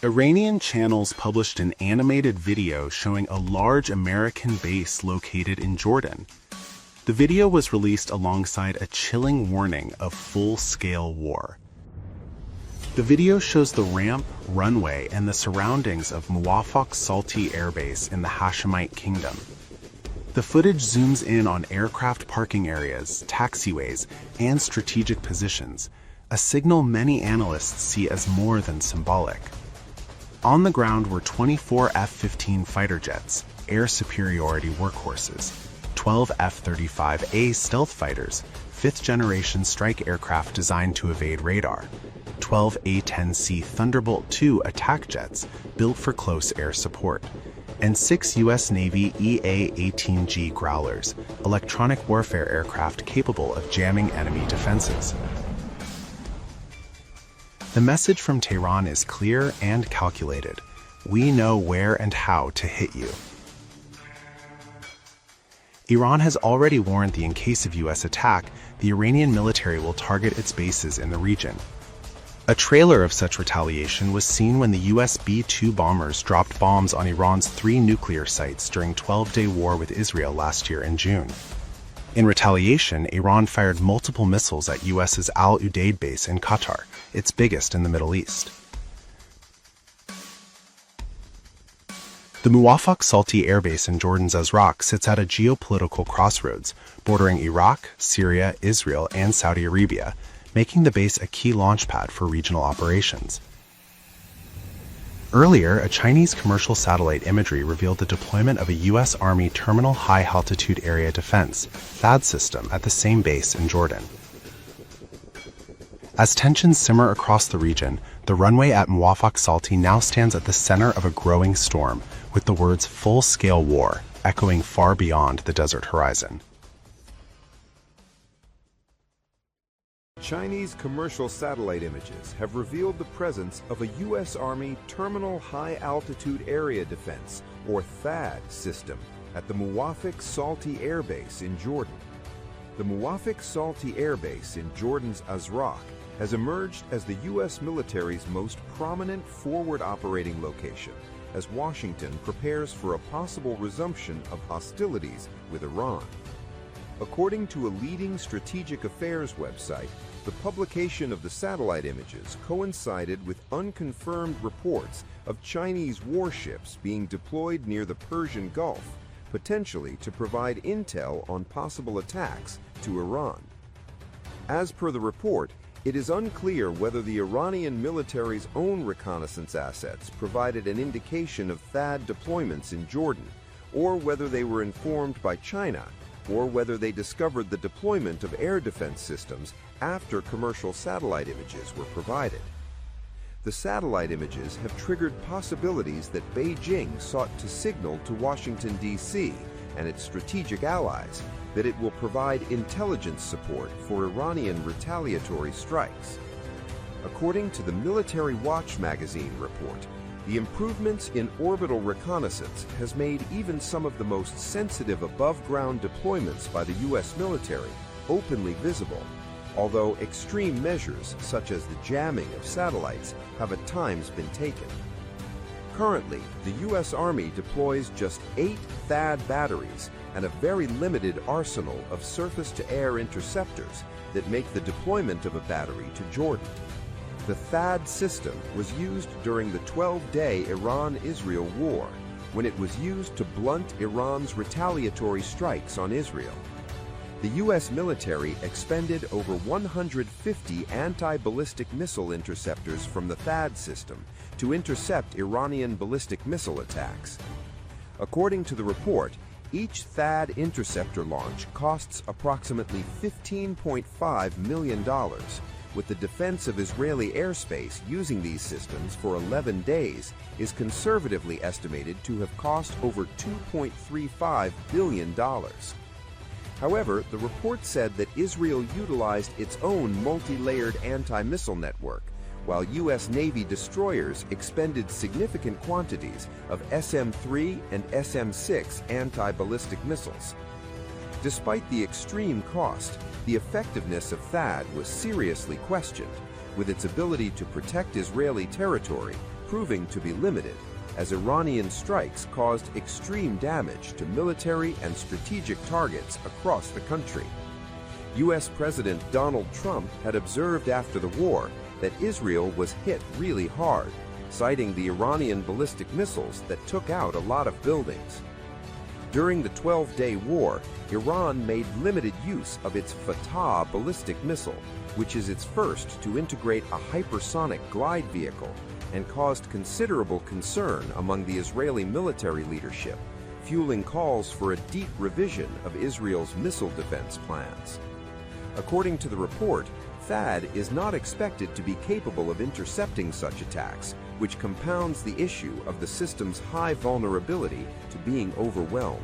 Iranian channels published an animated video showing a large American base located in Jordan. The video was released alongside a chilling warning of full-scale war. The video shows the ramp, runway, and the surroundings of Muwaffaq Salti Air Base in the Hashemite Kingdom. The footage zooms in on aircraft parking areas, taxiways, and strategic positions, a signal many analysts see as more than symbolic. On the ground were 24 F-15 fighter jets, air superiority workhorses, 12 F-35A stealth fighters, fifth-generation strike aircraft designed to evade radar, 12 A-10C Thunderbolt II attack jets built for close air support, and 6 U.S. Navy A-18G Growlers, electronic warfare aircraft capable of jamming enemy defenses. The message from Tehran is clear and calculated. We know where and how to hit you. Iran has already warned that in case of U.S. attack, the Iranian military will target its bases in the region. A trailer of such retaliation was seen when the U.S. B-2 bombers dropped bombs on Iran's 3 nuclear sites during 12-day war with Israel last year in June. In retaliation, Iran fired multiple missiles at U.S.'s Al Udeid base in Qatar, its biggest in the Middle East. The Muwaffaq Salti Air Base in Jordan's Azraq sits at a geopolitical crossroads, bordering Iraq, Syria, Israel, and Saudi Arabia, making the base a key launchpad for regional operations. Earlier, a Chinese commercial satellite imagery revealed the deployment of a U.S. Army Terminal High Altitude Area Defense (THAAD) system at the same base in Jordan. As tensions simmer across the region, the runway at Muwaffaq Salti now stands at the center of a growing storm, with the words "full-scale war" echoing far beyond the desert horizon. Chinese commercial satellite images have revealed the presence of a U.S. Army Terminal High Altitude Area Defense, or THAAD, system at the Muwaffaq Salti Air Base in Jordan. The Muwaffaq Salti Air Base in Jordan's Azraq has emerged as the U.S. military's most prominent forward operating location as Washington prepares for a possible resumption of hostilities with Iran. According to a leading strategic affairs website, the publication of the satellite images coincided with unconfirmed reports of Chinese warships being deployed near the Persian Gulf, potentially to provide intel on possible attacks to Iran. As per the report, it is unclear whether the Iranian military's own reconnaissance assets provided an indication of THAAD deployments in Jordan, or whether they were informed by China, or whether they discovered the deployment of air defense systems after commercial satellite images were provided. The satellite images have triggered possibilities that Beijing sought to signal to Washington, D.C. and its strategic allies that it will provide intelligence support for Iranian retaliatory strikes. According to the Military Watch magazine report, the improvements in orbital reconnaissance has made even some of the most sensitive above-ground deployments by the U.S. military openly visible, although extreme measures such as the jamming of satellites have at times been taken. Currently, the U.S. Army deploys just 8 THAAD batteries and a very limited arsenal of surface-to-air interceptors that make the deployment of a battery to Jordan. The THAAD system was used during the 12-day Iran-Israel war, when it was used to blunt Iran's retaliatory strikes on Israel. The U.S. military expended over 150 anti-ballistic missile interceptors from the THAAD system to intercept Iranian ballistic missile attacks. According to the report, each THAAD interceptor launch costs approximately $15.5 million, with the defense of Israeli airspace using these systems for 11 days is conservatively estimated to have cost over $2.35 billion. However, the report said that Israel utilized its own multi-layered anti-missile network, while U.S. Navy destroyers expended significant quantities of SM-3 and SM-6 anti-ballistic missiles. Despite the extreme cost, the effectiveness of THAAD was seriously questioned, with its ability to protect Israeli territory proving to be limited, as Iranian strikes caused extreme damage to military and strategic targets across the country. U.S. President Donald Trump had observed after the war that Israel was hit really hard, citing the Iranian ballistic missiles that took out a lot of buildings. During the 12-day war, Iran made limited use of its Fatah ballistic missile, which is its first to integrate a hypersonic glide vehicle, and caused considerable concern among the Israeli military leadership, fueling calls for a deep revision of Israel's missile defense plans. According to the report, THAAD is not expected to be capable of intercepting such attacks, which compounds the issue of the system's high vulnerability to being overwhelmed.